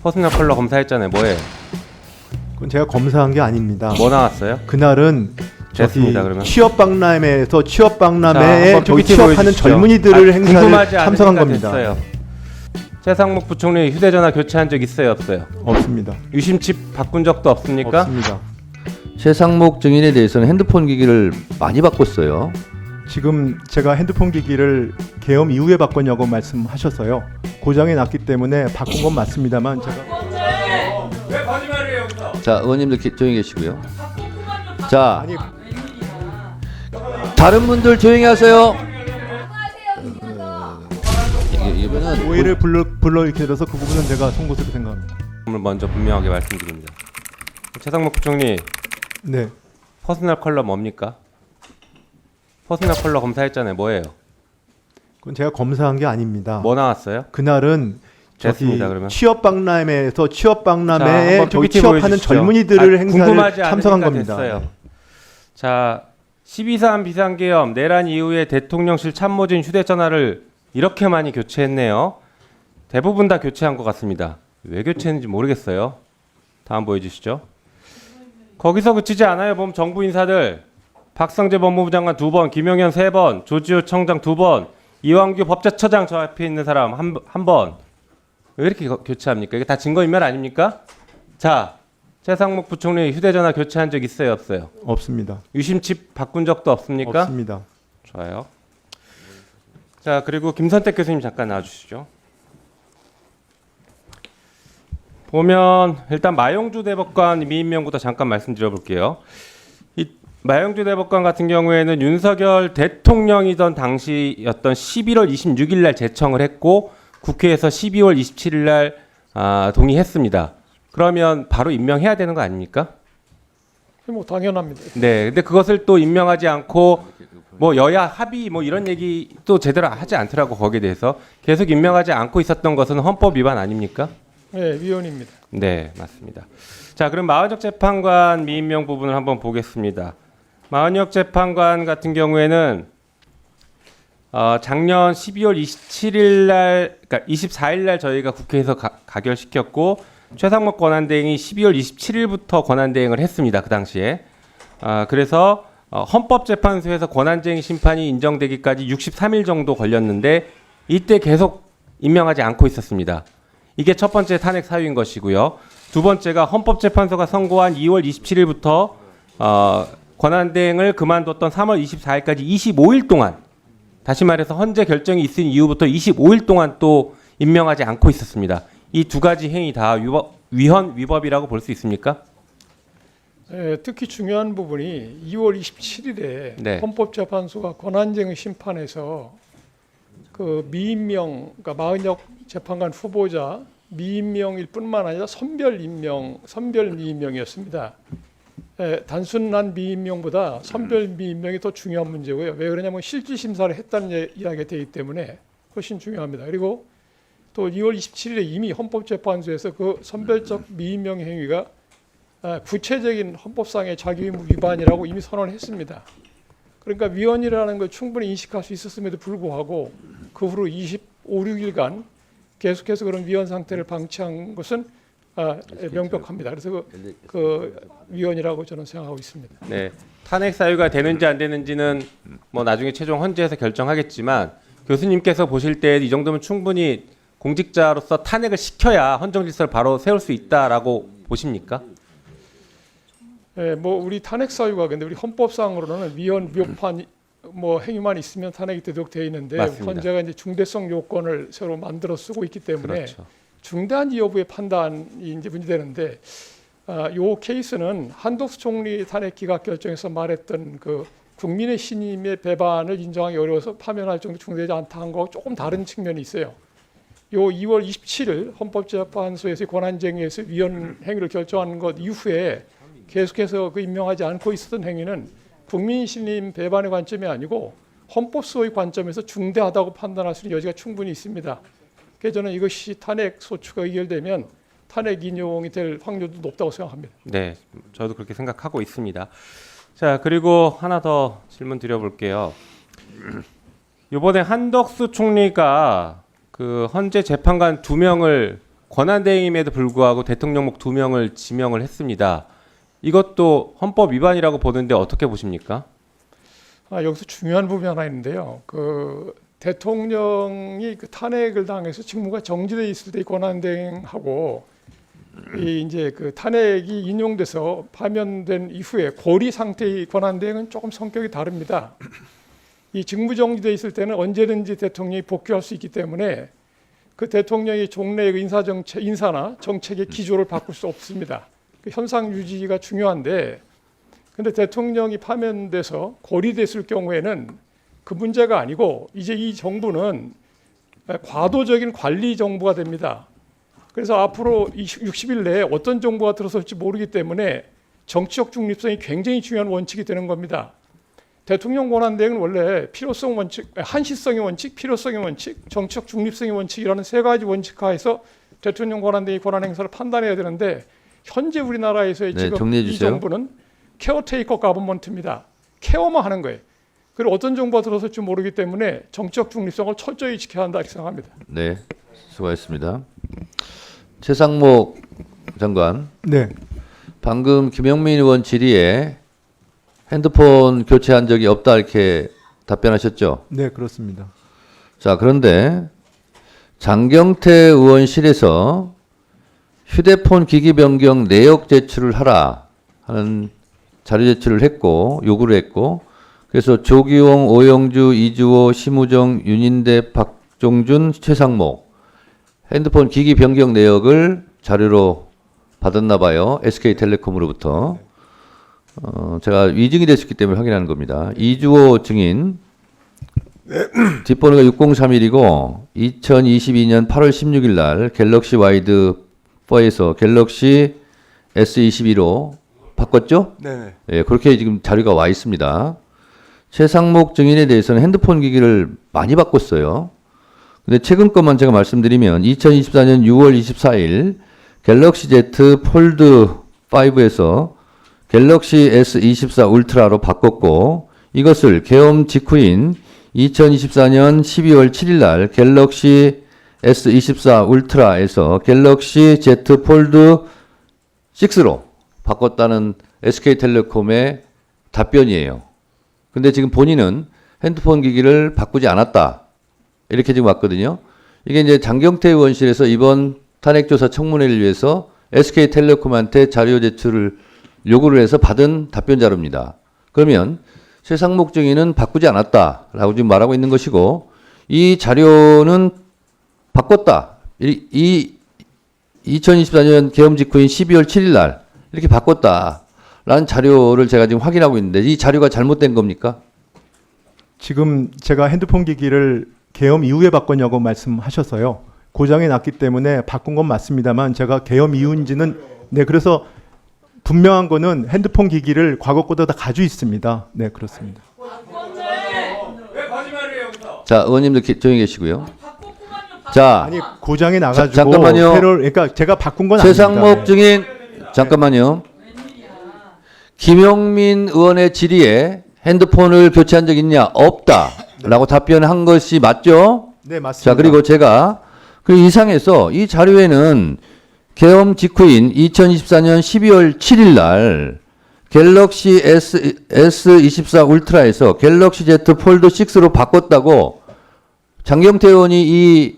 퍼스널 컬러 검사했잖아요. 뭐예요? 그건 제가 검사한 게 아닙니다. 뭐 나왔어요? 그날은 됐습니다. 그러면 취업박람회에서 자, 취업박람회에 한번 저기 PPT 취업하는 보여주시죠. 젊은이들을 행사를 궁금하지 참석한 않으니까 겁니다. 됐어요. 최상목 부총리 휴대전화 교체한 적 있어요, 없어요? 없습니다. 유심칩 바꾼 적도 없습니까? 없습니다. 최상목 증인에 대해서는 핸드폰 기기를 많이 바꿨어요. 지금 제가 핸드폰 기기를 계엄 이후에 바꿨냐고 말씀하셔서요. 고장이 났기 때문에 바꾼 건 맞습니다만 제가 왜 거짓말이에요, 여기서? 자, 의원님들 조용히 계시고요. 자, 아니 다른 분들 조용히 하세요. 이분은 오해를 불러일으켜 들어서 그 부분은 제가 송구스럽게 생각합니다. 먼저 분명하게 말씀드립니다. 최상목 부총리 네. 퍼스널 컬러 뭡니까? 퍼스널 컬러 검사했잖아요. 뭐예요? 그건 제가 검사한 게 아닙니다. 뭐 나왔어요? 그날은 됐습니다. 그러면 취업박람회에서 자, 취업박람회에 한번 저기 PPT 취업하는 보여주시죠. 젊은이들을 행사를 궁금하지 참석한 않으니까 겁니다. 됐어요. 자, 12.3 비상계엄 내란 이후에 대통령실 참모진 휴대전화를 이렇게 많이 교체했네요. 대부분 다 교체한 것 같습니다. 왜 교체했는지 모르겠어요. 다음 보여주시죠. 거기서 그치지 않아요. 보면 정부 인사들 박성재 법무부 장관 2번, 김용현 3번, 조지호 청장 2번, 이완규 법제처장 저 앞에 있는 사람 한 번. 왜 이렇게 교체합니까? 이게 다 증거인멸 아닙니까? 자, 최상목 부총리 휴대전화 교체한 적 있어요, 없어요? 없습니다. 유심칩 바꾼 적도 없습니까? 없습니다. 좋아요. 자, 그리고 김선택 교수님 잠깐 나와주시죠. 보면 일단 마용주 대법관 미임명부터 잠깐 말씀드려볼게요. 이 마용주 대법관 같은 경우에는 윤석열 대통령이던 당시였던 11월 26일 날 제청을 했고 국회에서 12월 27일 날 동의했습니다. 그러면 바로 임명해야 되는 거 아닙니까? 뭐 당연합니다. 네, 근데 그것을 또 임명하지 않고 뭐 여야 합의 뭐 이런 얘기 또 제대로 하지 않더라고. 거기에 대해서 계속 임명하지 않고 있었던 것은 헌법 위반 아닙니까? 네, 위헌입니다. 네, 맞습니다. 자, 그럼 마은혁 재판관 미임명 부분을 한번 보겠습니다. 마은혁 재판관 같은 경우에는 작년 12월 27일 날, 그러니까 24일 날 저희가 국회에서 가결시켰고 최상목 권한대행이 12월 27일부터 권한대행을 했습니다. 그 당시에. 그래서 헌법재판소에서 권한쟁의 심판이 인정되기까지 63일 정도 걸렸는데 이때 계속 임명하지 않고 있었습니다. 이게 첫 번째 탄핵 사유인 것이고요. 두 번째가 헌법재판소가 선고한 2월 27일부터 권한대행을 그만뒀던 3월 24일까지 25일 동안, 다시 말해서 헌재 결정이 있은 이후부터 25일 동안 또 임명하지 않고 있었습니다. 이 두 가지 행위 다 위헌 위법이라고 볼 수 있습니까? 네, 특히 중요한 부분이 2월 27일에 네. 헌법재판소가 권한쟁의 심판에서 그 미임명, 그러니까 마은혁 재판관 후보자 미임명일 뿐만 아니라 선별 미임명이었습니다. 단순한 미임명보다 선별 미임명이 더 중요한 문제고요. 왜 그러냐면 실질 심사를 했다는 이야기가 되기 때문에 훨씬 중요합니다. 그리고 또 2월 27일에 이미 헌법재판소에서 그 선별적 미임명 행위가 구체적인 헌법상의 자기의무 위반이라고 이미 선언을 했습니다. 그러니까 위헌이라는 걸 충분히 인식할 수 있었음에도 불구하고 그 후로 25, 6일간 계속해서 그런 위헌 상태를 방치한 것은 명백합니다. 그래서 그 위헌이라고 저는 생각하고 있습니다. 네, 탄핵 사유가 되는지 안 되는지는 뭐 나중에 최종 헌재에서 결정하겠지만 교수님께서 보실 때 이 정도면 충분히 공직자로서 탄핵을 시켜야 헌정 질서를 바로 세울 수 있다라고 보십니까? 네, 뭐 우리 탄핵 사유가 근데 우리 헌법상으로는 위헌 위법한 뭐 행위만 있으면 탄핵이 되도록 되어 있는데 맞습니다. 헌재가 이제 중대성 요건을 새로 만들어 쓰고 있기 때문에 그렇죠. 중대한지 여부의 판단이 이제 문제되는데 요 케이스는 한덕수 총리 탄핵 기각 결정에서 말했던 그 국민의 신임의 배반을 인정하기 어려워서 파면할 정도 중대하지 않다 한 거하고 조금 다른 측면이 있어요. 요 2월 27일 헌법재판소에서 권한쟁의에서 위헌 행위를 결정한 것 이후에 계속해서 그 임명하지 않고 있었던 행위는 국민 신임 배반의 관점이 아니고 헌법소의 관점에서 중대하다고 판단할 수 있는 여지가 충분히 있습니다. 그래서 저는 이것이 탄핵 소추가 의결되면 탄핵 인용이 될 확률도 높다고 생각합니다. 네, 저도 그렇게 생각하고 있습니다. 자, 그리고 하나 더 질문 드려볼게요. 이번에 한덕수 총리가 그 헌재 재판관 2명을 권한대행임에도 불구하고 대통령목 2명을 지명을 했습니다. 이것도 헌법 위반이라고 보는데 어떻게 보십니까? 여기서 중요한 부분이 하나 있는데요. 그 대통령이 그 탄핵을 당해서 직무가 정지돼 있을 때 권한대행하고 이 이제 그 탄핵이 인용돼서 파면된 이후에 고리 상태의 권한대행은 조금 성격이 다릅니다. 이 직무 정지돼 있을 때는 언제든지 대통령이 복귀할 수 있기 때문에 그 대통령이 종래의 인사나 정책의 기조를 바꿀 수 없습니다. 그 현상 유지가 중요한데, 근데 대통령이 파면돼서 고리됐을 경우에는 그 문제가 아니고 이제 이 정부는 과도적인 관리 정부가 됩니다. 그래서 앞으로 60일 내에 어떤 정부가 들어설지 모르기 때문에 정치적 중립성이 굉장히 중요한 원칙이 되는 겁니다. 대통령 권한대행은 원래 필요성 원칙, 한시성의 원칙, 필요성의 원칙, 정치적 중립성의 원칙이라는 세 가지 원칙 하에서 대통령 권한대행이 권한 행사를 판단해야 되는데, 현재 우리나라에서의 네, 지금 정리해 이 주세요. 정부는 케어테이커 가버먼트입니다. 케어만 하는 거예요. 그리고 어떤 정부가 들어설지 모르기 때문에 정치적 중립성을 철저히 지켜야 한다 이렇게 생각합니다. 네, 수고하셨습니다. 최상목 장관, 네, 방금 김영민 의원 질의에 핸드폰 교체한 적이 없다 이렇게 답변하셨죠? 네 그렇습니다. 자, 그런데 장경태 의원실에서 휴대폰 기기 변경 내역 제출을 하라 하는 자료 제출을 했고 요구를 했고, 그래서 조기용, 오영주, 이주호, 심우정, 윤인대, 박종준, 최상목 핸드폰 기기 변경 내역을 자료로 받았나 봐요. SK텔레콤으로부터. 제가 위증이 됐었기 때문에 확인하는 겁니다. 이주호 증인 뒷번호가 6031이고 2022년 8월 16일 날 갤럭시 와이드 4에서 갤럭시 S22로 바꿨죠? 네. 예, 그렇게 지금 자료가 와 있습니다. 최상목 증인에 대해서는 핸드폰 기기를 많이 바꿨어요. 근데 최근 것만 제가 말씀드리면 2024년 6월 24일 갤럭시 Z 폴드 5에서 갤럭시 S24 울트라로 바꿨고, 이것을 계엄 직후인 2024년 12월 7일 날 갤럭시 S24 울트라에서 갤럭시 Z 폴드 6로 바꿨다는 SK텔레콤의 답변이에요. 근데 지금 본인은 핸드폰 기기를 바꾸지 않았다, 이렇게 지금 왔거든요. 이게 이제 장경태 의원실에서 이번 탄핵조사 청문회를 위해서 SK텔레콤한테 자료 제출을 요구를 해서 받은 답변 자료입니다. 그러면 최상목 증인은 바꾸지 않았다라고 지금 말하고 있는 것이고, 이 자료는 바꿨다. 이 2024년 계엄 직후인 12월 7일 날 이렇게 바꿨다라는 자료를 제가 지금 확인하고 있는데, 이 자료가 잘못된 겁니까? 지금 제가 핸드폰 기기를 계엄 이후에 바꿨냐고 말씀하셔서요. 고장이 났기 때문에 바꾼 건 맞습니다만 제가 계엄 이후인지는 네 그래서 분명한 거는 핸드폰 기기를 과거 거다 다 가지고 있습니다. 네 그렇습니다. 왜 거짓말을 해요 여기서? 자, 의원님들 조용히 계시고요. 자, 아니 고장이 나가지고 잠깐만요. 그러니까 제가 바꾼 건 최상목 아닙니다. 증인 잠깐만요. 김영민 의원의 질의에 핸드폰을 교체한 적 있냐? 없다라고 답변한 것이 맞죠? 네 맞습니다. 자, 그리고 제가 그 이상해서 이 자료에는 계엄 직후인 2024년 12월 7일 날 갤럭시 S24 울트라에서 갤럭시 Z 폴드 6로 바꿨다고 장경태 의원이 이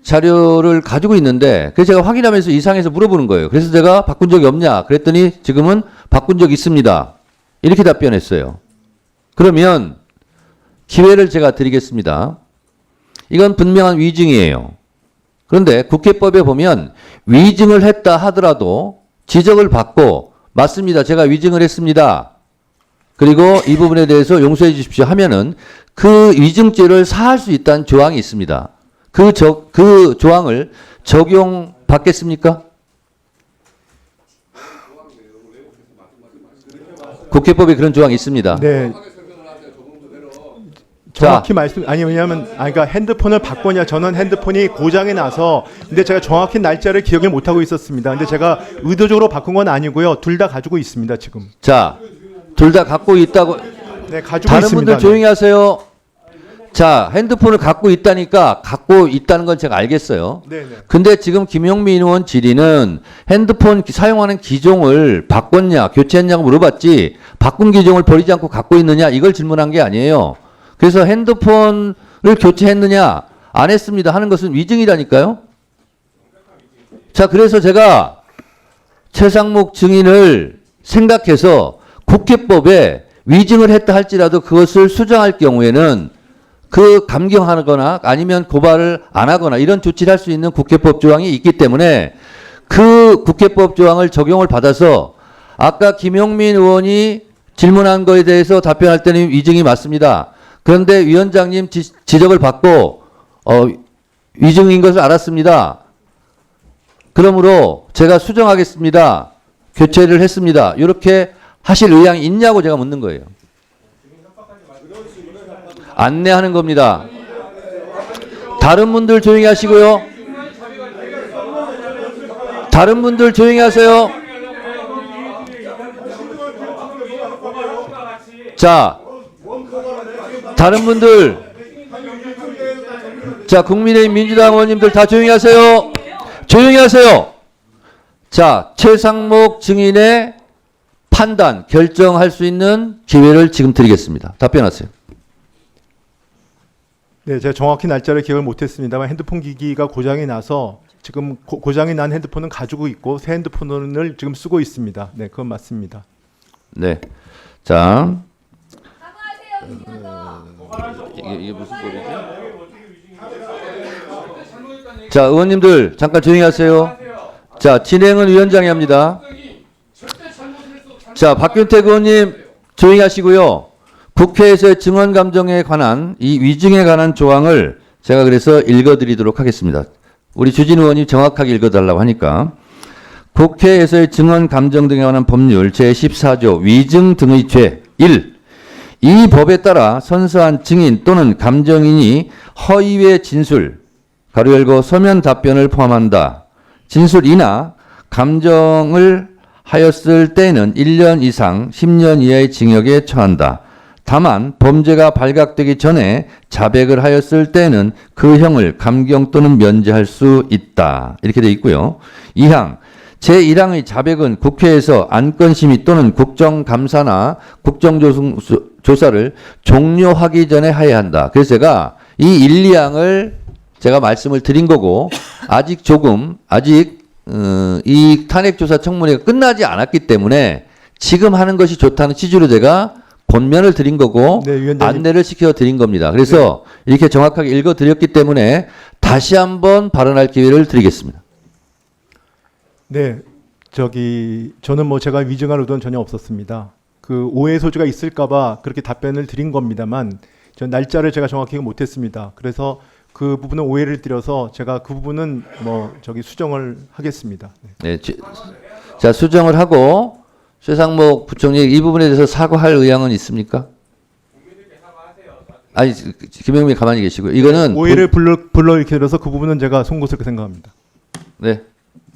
자료를 가지고 있는데, 그래서 제가 확인하면서 이상해서 물어보는 거예요. 그래서 제가 바꾼 적이 없냐 그랬더니 지금은 바꾼 적 있습니다, 이렇게 답변했어요. 그러면 기회를 제가 드리겠습니다. 이건 분명한 위증이에요. 그런데 국회법에 보면 위증을 했다 하더라도 지적을 받고 맞습니다, 제가 위증을 했습니다, 그리고 이 부분에 대해서 용서해 주십시오 하면은 그 위증죄를 사할 수 있다는 조항이 있습니다. 그 조항을 적용받겠습니까? 국회법에 그런 조항이 있습니다. 네. 정확히 말씀 아니 왜냐하면 그러니까 핸드폰을 바꿨냐, 저는 핸드폰이 고장이 나서 근데 제가 정확히 날짜를 기억을 못 하고 있었습니다. 근데 제가 의도적으로 바꾼 건 아니고요. 둘 다 가지고 있습니다 지금. 자, 둘 다 갖고 있다고. 네 가지고 다른 있습니다. 분들 조용히 하세요. 자, 핸드폰을 갖고 있다니까 갖고 있다는 건 제가 알겠어요. 네네. 근데 지금 김용민 의원 질의는 핸드폰 사용하는 기종을 바꿨냐, 교체했냐고 물어봤지, 바꾼 기종을 버리지 않고 갖고 있느냐, 이걸 질문한 게 아니에요. 그래서 핸드폰을 교체했느냐, 안 했습니다 하는 것은 위증이라니까요. 자, 그래서 제가 최상목 증인을 생각해서 국회법에 위증을 했다 할지라도 그것을 수정할 경우에는 그 감경하거나 아니면 고발을 안 하거나 이런 조치를 할 수 있는 국회법 조항이 있기 때문에 그 국회법 조항을 적용을 받아서 아까 김용민 의원이 질문한 거에 대해서 답변할 때는 위증이 맞습니다. 그런데 위원장님 지적을 받고 위증인 것을 알았습니다. 그러므로 제가 수정하겠습니다. 교체를 했습니다. 이렇게 하실 의향이 있냐고 제가 묻는 거예요. 안내하는 겁니다. 다른 분들 조용히 하시고요. 다른 분들 조용히 하세요. 자, 다른 분들, 자, 국민의힘 민주당 의원님들 다 조용히 하세요. 조용히 하세요. 자, 최상목 증인의 판단, 결정할 수 있는 기회를 지금 드리겠습니다. 답변하세요. 네, 제가 정확히 날짜를 기억을 못했습니다만 핸드폰 기기가 고장이 나서 지금 고장이 난 핸드폰은 가지고 있고 새 핸드폰을 지금 쓰고 있습니다. 네, 그건 맞습니다. 네. 자. 이게 무슨 소리지? 자, 의원님들 잠깐 조용히 하세요. 자, 진행은 위원장이 합니다. 자, 박균택 의원님 조용히 하시고요. 국회에서의 증언 감정에 관한 이 위증에 관한 조항을 제가 그래서 읽어드리도록 하겠습니다. 우리 주진 의원이 정확하게 읽어달라고 하니까. 국회에서의 증언 감정 등에 관한 법률 제14조 위증 등의 죄 1. 이 법에 따라 선서한 증인 또는 감정인이 허위의 진술, 가로 열고 서면 답변을 포함한다. 진술이나 감정을 하였을 때에는 1년 이상 10년 이하의 징역에 처한다. 다만 범죄가 발각되기 전에 자백을 하였을 때는 그 형을 감경 또는 면제할 수 있다. 이렇게 되어 있고요. 2항 제1항의 자백은 국회에서 안건심의 또는 국정감사나 국정조사를 종료하기 전에 해야 한다. 그래서 제가 이 1, 2항을 제가 말씀을 드린 거고 아직 이 탄핵조사 청문회가 끝나지 않았기 때문에 지금 하는 것이 좋다는 취지로 제가 본면을 드린 거고 네, 위원장님. 안내를 시켜 드린 겁니다. 그래서 이렇게 정확하게 읽어 드렸기 때문에 다시 한번 발언할 기회를 드리겠습니다. 네, 저는 뭐 제가 위증할 의도는 전혀 없었습니다. 그 오해 소지가 있을까봐 그렇게 답변을 드린 겁니다만, 저 날짜를 제가 정확히 못했습니다. 그래서 그 부분은 오해를 드려서 제가 그 부분은 수정을 하겠습니다. 네. 네, 자 수정을 하고 최상목 부총리 이 부분에 대해서 사과할 의향은 있습니까? 아니 김영민 가만히 계시고요. 이거는 오해를 불러일으켜서 그 부분은 제가 송구스럽게 생각합니다. 네,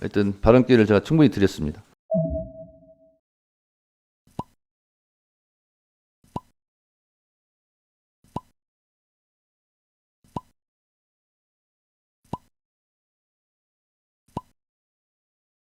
하여튼 발언 기회를 제가 충분히 드렸습니다.